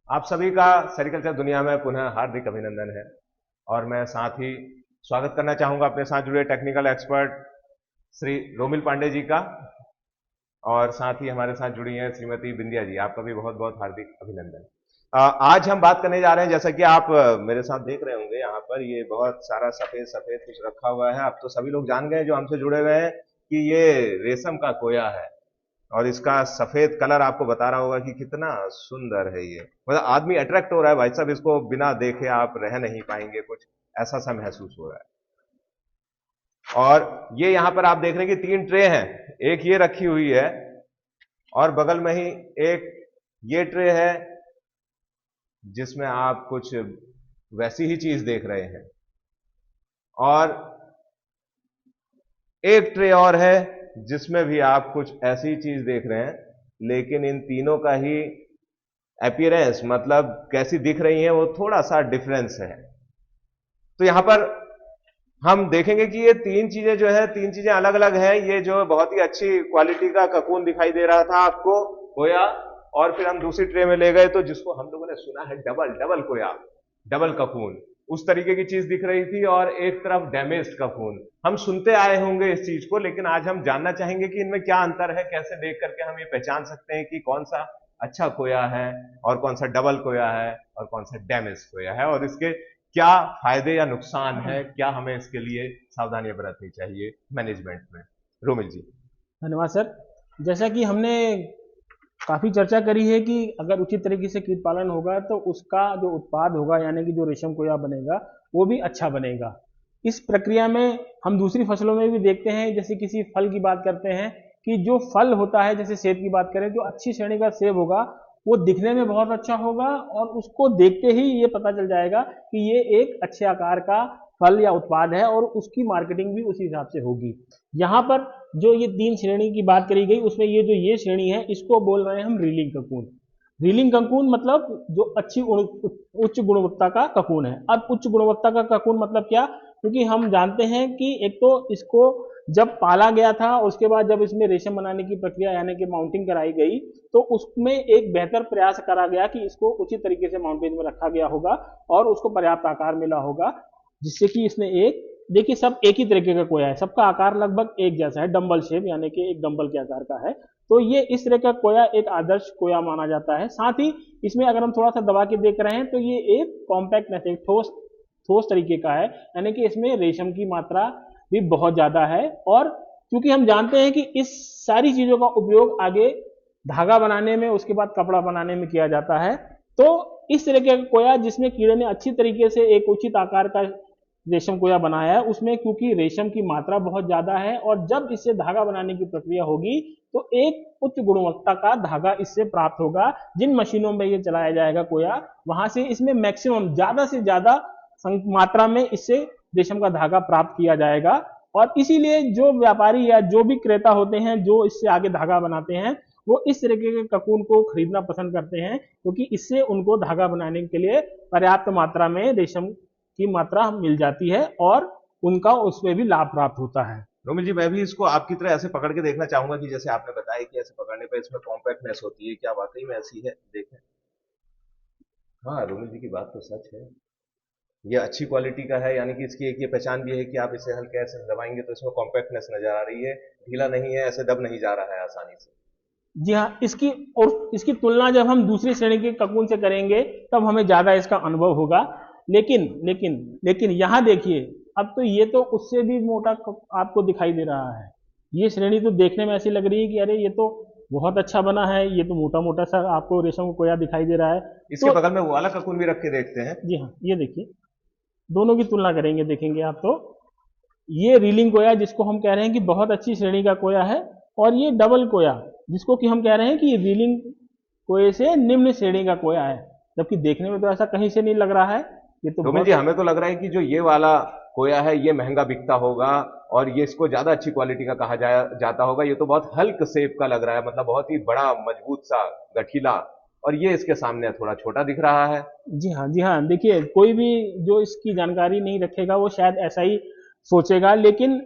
आप सभी का सेरिकल्चर दुनिया में पुनः हार्दिक अभिनंदन है। और मैं साथ ही स्वागत करना चाहूंगा अपने साथ जुड़े टेक्निकल एक्सपर्ट श्री रोमिल पांडे जी का। और साथ ही हमारे साथ जुड़ी हैं श्रीमती बिंदिया जी, आपका भी बहुत बहुत हार्दिक अभिनंदन। आज हम बात करने जा रहे हैं, जैसा कि आप मेरे साथ देख रहे होंगे, यहाँ पर ये बहुत सारा सफेद सफेद कुछ रखा हुआ है। अब तो सभी लोग जान गए जो हमसे जुड़े हुए हैं कि ये रेशम का कोया है। और इसका सफेद कलर आपको बता रहा होगा कि कितना सुंदर है ये, मतलब आदमी अट्रैक्ट हो रहा है भाई साहब, इसको बिना देखे आप रह नहीं पाएंगे, कुछ ऐसा सा महसूस हो रहा है। और ये यहां पर आप देख रहे हैं कि 3 ट्रे हैं, एक ये रखी हुई है और बगल में ही एक ये ट्रे है जिसमें आप कुछ वैसी ही चीज देख रहे हैं। और एक ट्रे और है जिसमें भी आप कुछ ऐसी चीज देख रहे हैं, लेकिन इन तीनों का ही अपीयरेंस, मतलब कैसी दिख रही है, वो थोड़ा सा डिफरेंस है। तो यहां पर हम देखेंगे कि ये 3 चीजें जो है, 3 चीजें अलग अलग हैं। ये जो बहुत ही अच्छी क्वालिटी का ककून दिखाई दे रहा था आपको, कोया। और फिर हम दूसरी ट्रे में ले गए तो जिसको हम लोगों ने सुना है डबल डबल कोया, डबल ककून, उस तरीके की चीज दिख रही थी। और एक तरफ डैमेज्ड ककून। हम सुनते आए होंगे इस चीज को, लेकिन आज हम जानना चाहेंगे कि इनमें क्या अंतर है, कैसे देख करके हम ये पहचान सकते हैं कि कौन सा अच्छा खोया है और कौन सा डबल खोया है और कौन सा डैमेज खोया है, और इसके क्या फायदे या नुकसान है, क्या हमें इसके लिए सावधानियां बरतनी चाहिए मैनेजमेंट में। रोमिल जी। धन्यवाद सर। जैसा कि हमने काफ़ी चर्चा करी है कि अगर उचित तरीके से कीट पालन होगा तो उसका जो उत्पाद होगा यानी कि जो रेशम कोया बनेगा वो भी अच्छा बनेगा। इस प्रक्रिया में हम दूसरी फसलों में भी देखते हैं, जैसे किसी फल की बात करते हैं कि जो फल होता है, जैसे सेब की बात करें, जो अच्छी श्रेणी का सेब होगा वो दिखने में बहुत अच्छा होगा और उसको देखते ही ये पता चल जाएगा कि ये एक अच्छे आकार का फल या उत्पाद है और उसकी मार्केटिंग भी उसी हिसाब से होगी। यहाँ पर जो ये 3 श्रेणी की बात करी गई उसमें ये जो ये श्रेणी है इसको बोल रहे हैं हम रीलिंग ककून। रीलिंग ककून मतलब जो अच्छी उच्च गुणवत्ता का ककून है। अब उच्च गुणवत्ता का ककून मतलब क्या? क्योंकि हम जानते हैं कि एक तो इसको जब पाला गया था, उसके बाद जब इसमें रेशम बनाने की प्रक्रिया यानी कि माउंटिंग कराई गई, तो उसमें एक बेहतर प्रयास करा गया कि इसको उचित तरीके से माउंटेज में रखा गया होगा और उसको पर्याप्त आकार मिला होगा, जिससे कि इसने एक, देखिए सब एक ही तरीके का कोया है, सबका आकार लगभग एक जैसा है, डंबल शेप यानी कि एक डंबल के आकार का है। तो ये इस तरह का कोया एक आदर्श कोया माना जाता है। साथ ही इसमें अगर हम थोड़ा सा दबा के देख रहे हैं तो ये एक कॉम्पैक्टनेस, एक ठोस ठोस तरीके का है, यानी कि इसमें रेशम की मात्रा भी बहुत ज्यादा है। और क्योंकि हम जानते हैं कि इस सारी चीजों का उपयोग आगे धागा बनाने में, उसके बाद कपड़ा बनाने में किया जाता है, तो इस तरह का कोया जिसमें कीड़े ने अच्छी तरीके से एक उचित आकार का रेशम कोया बनाया है, उसमें क्योंकि रेशम की मात्रा बहुत ज्यादा है और जब इससे धागा बनाने की प्रक्रिया होगी तो एक उच्च गुणवत्ता का धागा इससे प्राप्त होगा। जिन मशीनों में ये चलाया जाएगा कोया, वहां से इसमें मैक्सिमम ज्यादा से ज्यादा मात्रा में इससे रेशम का धागा प्राप्त किया जाएगा। और इसीलिए जो व्यापारी या जो भी क्रेता होते हैं जो इससे आगे धागा बनाते हैं, वो इस तरीके के ककून को खरीदना पसंद करते हैं, क्योंकि इससे उनको धागा बनाने के लिए पर्याप्त मात्रा में रेशम की मात्रा मिल जाती है और उनका उसमें भी लाभ प्राप्त होता है। रोमिल जी, मैं भी इसको आपकी तरह ऐसे पकड़ के देखना चाहूंगा कि जैसे आपने बताया कि ऐसे पकड़ने पर इसमें कॉम्पैक्टनेस होती है, क्या वाकई में ऐसी है, देखें। हाँ, रोमिल जी की बात तो सच है। ये अच्छी क्वालिटी का है, यानी कि इसकी एक ये पहचान भी है कि आप इसे हल्के ऐसे दबाएंगे तो इसमें कॉम्पैक्टनेस नजर आ रही है, ढीला नहीं है, ऐसे दब नहीं जा रहा है आसानी से। जी हाँ, इसकी और इसकी तुलना जब हम दूसरी श्रेणी के ककून से करेंगे तब हमें ज्यादा इसका अनुभव होगा। लेकिन लेकिन लेकिन यहाँ देखिए, अब तो ये तो उससे भी मोटा आपको दिखाई दे रहा है। ये श्रेणी तो देखने में ऐसी लग रही है कि अरे ये तो बहुत अच्छा बना है, ये तो मोटा मोटा सा आपको रेशम कोया दिखाई दे रहा है। इसके तो बगल में वो वाला ककून भी रख के देखते हैं। जी हाँ, ये देखिए, दोनों की तुलना करेंगे, देखेंगे आप तो ये रीलिंग कोया जिसको हम कह रहे हैं कि बहुत अच्छी श्रेणी का कोया है, और ये डबल कोया जिसको कि हम कह रहे हैं कि ये रीलिंग कोये से निम्न श्रेणी का कोया है। जबकि देखने में तो ऐसा कहीं से नहीं लग रहा है, ये तो रोमिल जी, बहुत। हमें तो लग रहा है कि जो ये वाला कोया है ये महंगा बिकता होगा और ये इसको ज्यादा अच्छी क्वालिटी का कहा जाता होगा। ये तो बहुत हल्क शेप का लग रहा है, मतलब बहुत ही बड़ा मजबूत सा, गठीला। और ये इसके सामने थोड़ा छोटा दिख रहा है। जी हाँ, जी हाँ, देखिए कोई भी जो इसकी जानकारी नहीं रखेगा वो शायद ऐसा ही सोचेगा, लेकिन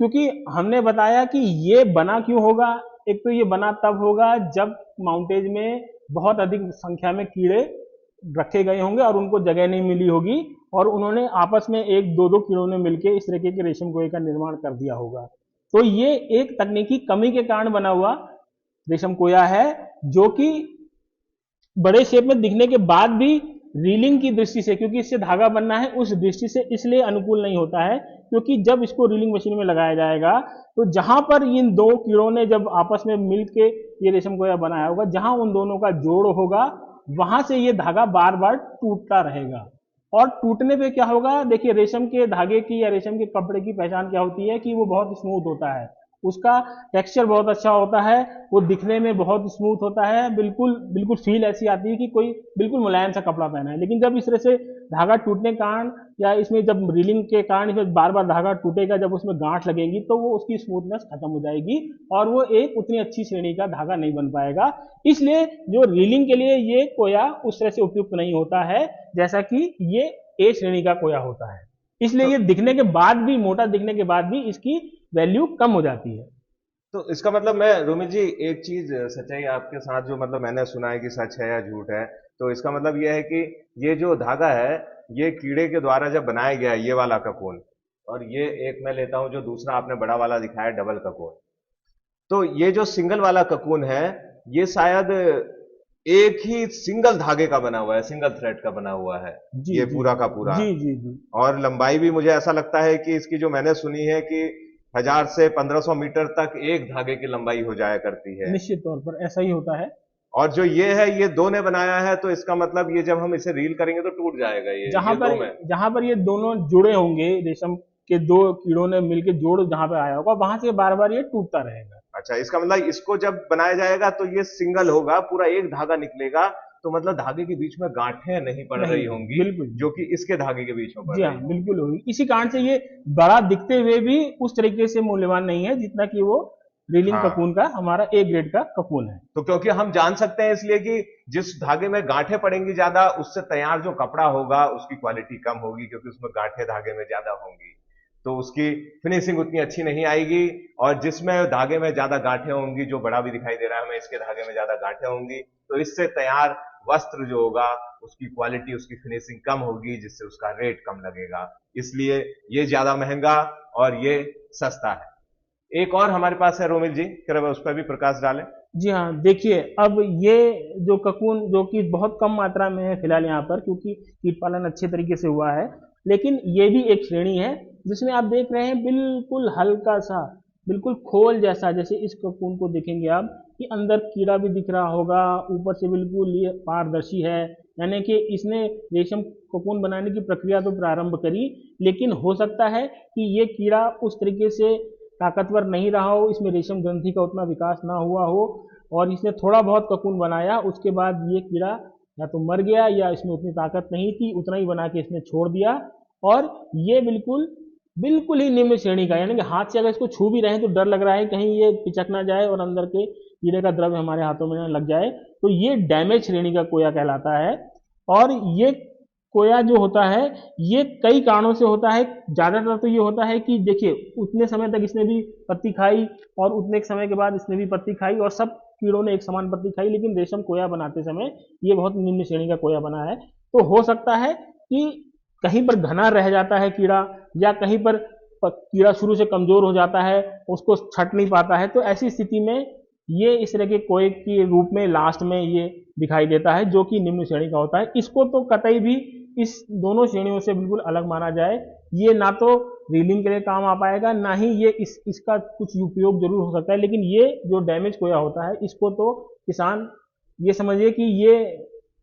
क्योंकि हमने बताया कि ये बना क्यों होगा, एक तो ये बना तब होगा जब माउंटेज में बहुत अधिक संख्या में कीड़े रखे गए होंगे और उनको जगह नहीं मिली होगी, और उन्होंने आपस में एक दो दो कीड़ों ने मिलकर इस तरीके के रेशम कोए का निर्माण कर दिया होगा। तो ये एक तकनीकी कमी के कारण बना हुआ रेशम कोया है, जो कि बड़े शेप में दिखने के बाद भी रीलिंग की दृष्टि से, क्योंकि इससे धागा बनना है, उस दृष्टि से इसलिए अनुकूल नहीं होता है, क्योंकि जब इसको रीलिंग मशीन में लगाया जाएगा तो जहां पर इन दो कीड़ों ने जब आपस में मिल के ये रेशम कोया बनाया होगा, जहां उन दोनों का जोड़ होगा, वहां से ये धागा बार बार टूटता रहेगा। और टूटने पे क्या होगा, देखिए रेशम के धागे की या रेशम के कपड़े की पहचान क्या होती है कि वो बहुत स्मूथ होता है, उसका टेक्सचर बहुत अच्छा होता है, वो दिखने में बहुत स्मूथ होता है, बिल्कुल बिल्कुल फील ऐसी आती है कि कोई बिल्कुल मुलायम सा कपड़ा पहना है। लेकिन जब इस तरह से धागा टूटने के कारण या इसमें जब रीलिंग के कारण इसमें बार बार धागा टूटेगा, जब उसमें गांठ लगेगी तो वो उसकी स्मूथनेस खत्म हो जाएगी और वो एक उतनी अच्छी श्रेणी का धागा नहीं बन पाएगा। इसलिए जो रीलिंग के लिए ये कोया उस तरह से उपयुक्त नहीं होता है जैसा कि ये ए श्रेणी का कोया होता है। इसलिए तो, ये दिखने के बाद भी, मोटा दिखने के बाद भी इसकी वैल्यू कम हो जाती है। तो इसका मतलब मैं रोमित जी एक चीज सच्चाई आपके साथ जो मतलब मैंने सुना है कि सच है या झूठ है, तो इसका मतलब यह है कि ये जो धागा है ये कीड़े के द्वारा जब बनाया गया है, ये वाला ककून, और ये एक मैं लेता हूं जो दूसरा आपने बड़ा वाला दिखाया डबल ककून, तो ये जो सिंगल वाला ककून है ये शायद एक ही सिंगल धागे का बना हुआ है, सिंगल थ्रेड का बना हुआ है जी ये जी पूरा का पूरा। जी जी जी और लंबाई भी मुझे ऐसा लगता है कि इसकी जो मैंने सुनी है कि 1000 से 1500 मीटर तक एक धागे की लंबाई हो जाया करती है। निश्चित तौर पर ऐसा ही होता है। और जो ये है ये दो ने बनाया है, तो इसका मतलब ये जब हम इसे रील करेंगे तो टूट जाएगा जहां पर ये दोनों जुड़े होंगे, रेशम के दो कीड़ों ने मिलकर जोड़ जहां पे आया होगा, वहां से बार बार ये टूटता रहेगा। अच्छा, इसका मतलब इसको जब बनाया जाएगा तो ये सिंगल होगा, पूरा एक धागा निकलेगा, तो मतलब धागे के बीच में गांठें नहीं पड़ नहीं, रही होंगी, बिल्कुल जो कि इसके धागे के बीच में पड़ जी हाँ, रही होंगी। बिल्कुल होगी। इसी कारण से ये बड़ा दिखते हुए भी उस तरीके से मूल्यवान नहीं है जितना कि वो रीलिंग हाँ, ककून का हमारा ए ग्रेड का ककून है। तो क्योंकि हम जान सकते हैं इसलिए कि जिस धागे में गांठें पड़ेंगी ज्यादा, उससे तैयार जो कपड़ा होगा उसकी क्वालिटी कम होगी, क्योंकि उसमें गांठें धागे में ज्यादा होंगी, तो उसकी फिनिशिंग उतनी अच्छी नहीं आएगी। और जिसमें धागे में ज्यादा गांठें होंगी, जो बड़ा भी दिखाई दे रहा है हमें, इसके धागे में ज्यादा गांठें होंगी, तो इससे तैयार वस्त्र जो होगा उसकी क्वालिटी, उसकी फिनिशिंग कम होगी, जिससे उसका रेट कम लगेगा। इसलिए ये ज्यादा महंगा और ये सस्ता है। एक और हमारे पास है रोमिल जी, कृपया उस पर भी प्रकाश डालें। जी हाँ, देखिए अब ये जो ककून जो कि बहुत कम मात्रा में है फिलहाल यहाँ पर, क्योंकि कीट पालन अच्छे तरीके से हुआ है, लेकिन ये भी एक श्रेणी है जिसमें आप देख रहे हैं बिल्कुल हल्का सा, बिल्कुल खोल जैसा, जैसे इस ककून को देखेंगे आप कि अंदर कीड़ा भी दिख रहा होगा, ऊपर से बिल्कुल ये पारदर्शी है, यानी कि इसने रेशम ककून बनाने की प्रक्रिया तो प्रारंभ करी, लेकिन हो सकता है कि ये कीड़ा उस तरीके से ताकतवर नहीं रहा हो, इसमें रेशम ग्रंथि का उतना विकास ना हुआ हो, और इसने थोड़ा बहुत ककून बनाया, उसके बाद ये कीड़ा या तो मर गया या इसमें उतनी ताकत नहीं थी, उतना ही बना के इसने छोड़ दिया। और ये बिल्कुल बिल्कुल ही निम्न श्रेणी का, यानी कि हाथ से अगर इसको छू भी रहे हैं तो डर लग रहा है कहीं ये पिचक ना जाए और अंदर के कीड़े का द्रव्य हमारे हाथों में ना लग जाए, तो ये डैमेज श्रेणी का कोया कहलाता है। और ये कोया जो होता है ये कई कारणों से होता है। ज्यादातर तो ये होता है कि देखिए उतने समय तक इसने भी पत्ती खाई और उतने समय के बाद इसने भी पत्ती खाई और सब कीड़ों ने एक समान पत्ती खाई, लेकिन रेशम कोया बनाते समय ये बहुत निम्न श्रेणी का कोया बना है। तो हो सकता है कि कहीं पर घना रह जाता है कीड़ा, या कहीं पर कीड़ा शुरू से कमजोर हो जाता है, उसको छट नहीं पाता है, तो ऐसी स्थिति में ये इस तरह के कोए के रूप में लास्ट में ये दिखाई देता है, जो कि निम्न श्रेणी का होता है। इसको तो कतई भी इस दोनों श्रेणियों से बिल्कुल अलग माना जाए। ये ना तो रीलिंग के लिए काम आ पाएगा, ना ही ये इसका कुछ उपयोग जरूर हो सकता है, लेकिन ये जो डैमेज कोया होता है इसको तो किसान ये समझिए कि ये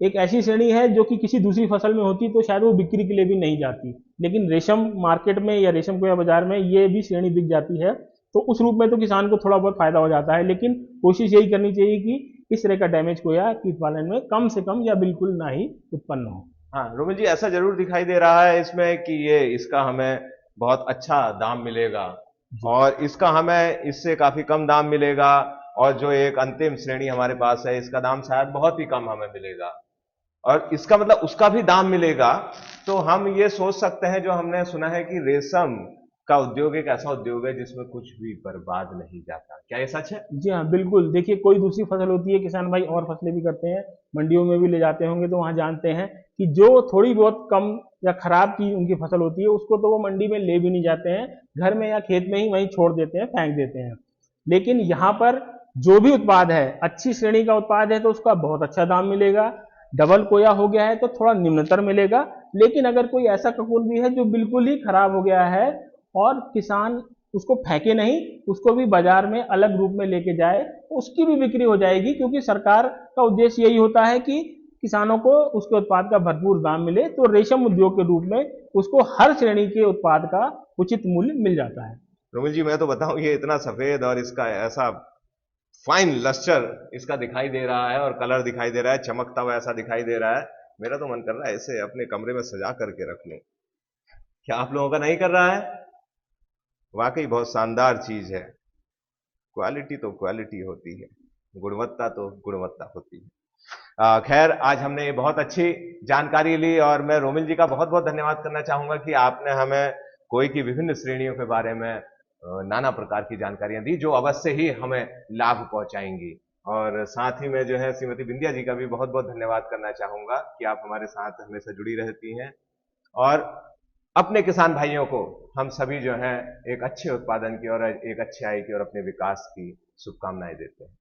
एक ऐसी श्रेणी है जो कि किसी दूसरी फसल में होती तो शायद वो बिक्री के लिए भी नहीं जाती, लेकिन रेशम मार्केट में या रेशम कोया बाजार में ये भी श्रेणी बिक जाती है, तो उस रूप में तो किसान को थोड़ा बहुत फायदा हो जाता है। लेकिन कोशिश यही करनी चाहिए कि इस तरह का डैमेज कोया कीट पालन में कम से कम या बिल्कुल ना ही उत्पन्न हो। हाँ रोमिल जी, ऐसा जरूर दिखाई दे रहा है इसमें कि ये इसका हमें बहुत अच्छा दाम मिलेगा, और इसका हमें इससे काफी कम दाम मिलेगा, और जो एक अंतिम श्रेणी हमारे पास है इसका दाम शायद बहुत ही कम हमें मिलेगा, और इसका मतलब उसका भी दाम मिलेगा। तो हम ये सोच सकते हैं, जो हमने सुना है कि रेशम का उद्योग एक ऐसा उद्योग है जिसमें कुछ भी बर्बाद नहीं जाता। क्या ये सच है? जी हाँ, बिल्कुल। देखिए, कोई दूसरी फसल होती है, किसान भाई और फसलें भी करते हैं, मंडियों में भी ले जाते होंगे, तो वहाँ जानते हैं कि जो थोड़ी बहुत कम या खराब चीज उनकी फसल होती है, उसको तो वो मंडी में ले भी नहीं जाते हैं, घर में या खेत में ही वहीं छोड़ देते हैं, फेंक देते हैं। लेकिन यहाँ पर जो भी उत्पाद है, अच्छी श्रेणी का उत्पाद है तो उसका बहुत अच्छा दाम मिलेगा। डबल कोया हो गया है तो थोड़ा निम्नतर मिलेगा। लेकिन अगर कोई ऐसा कपूर भी है जो बिल्कुल ही खराब हो गया है और किसान उसको फेंके नहीं, उसको भी बाजार में अलग रूप में लेके जाए, उसकी भी बिक्री हो जाएगी, क्योंकि सरकार का उद्देश्य यही होता है कि किसानों को उसके उत्पाद का भरपूर दाम मिले, तो रेशम उद्योग के रूप में उसको हर श्रेणी के उत्पाद का उचित मूल्य मिल जाता है। रोमिल जी, मैं तो बताऊं, ये इतना सफेद और इसका ऐसा फाइन लस्टर इसका दिखाई दे रहा है और कलर दिखाई दे रहा है, चमकता हुआ ऐसा दिखाई दे रहा है, मेरा तो मन कर रहा है इसे अपने कमरे में सजा करके रख लूं। क्या आप लोगों का नहीं कर रहा है? वाकई बहुत शानदार चीज है। क्वालिटी तो क्वालिटी होती है, गुणवत्ता तो गुणवत्ता होती है। खैर, आज हमने ये बहुत अच्छी जानकारी ली और मैं रोमिल जी का बहुत बहुत धन्यवाद करना चाहूंगा कि आपने हमें कोई की विभिन्न श्रेणियों के बारे में नाना प्रकार की जानकारियां दी, जो अवश्य ही हमें लाभ पहुंचाएंगी। और साथ ही मैं जो है श्रीमती बिंदिया जी का भी बहुत बहुत धन्यवाद करना चाहूंगा कि आप हमारे साथ हमेशा जुड़ी रहती हैं और अपने किसान भाइयों को हम सभी जो है एक अच्छे उत्पादन की और एक अच्छे आय की और अपने विकास की शुभकामनाएं देते हैं।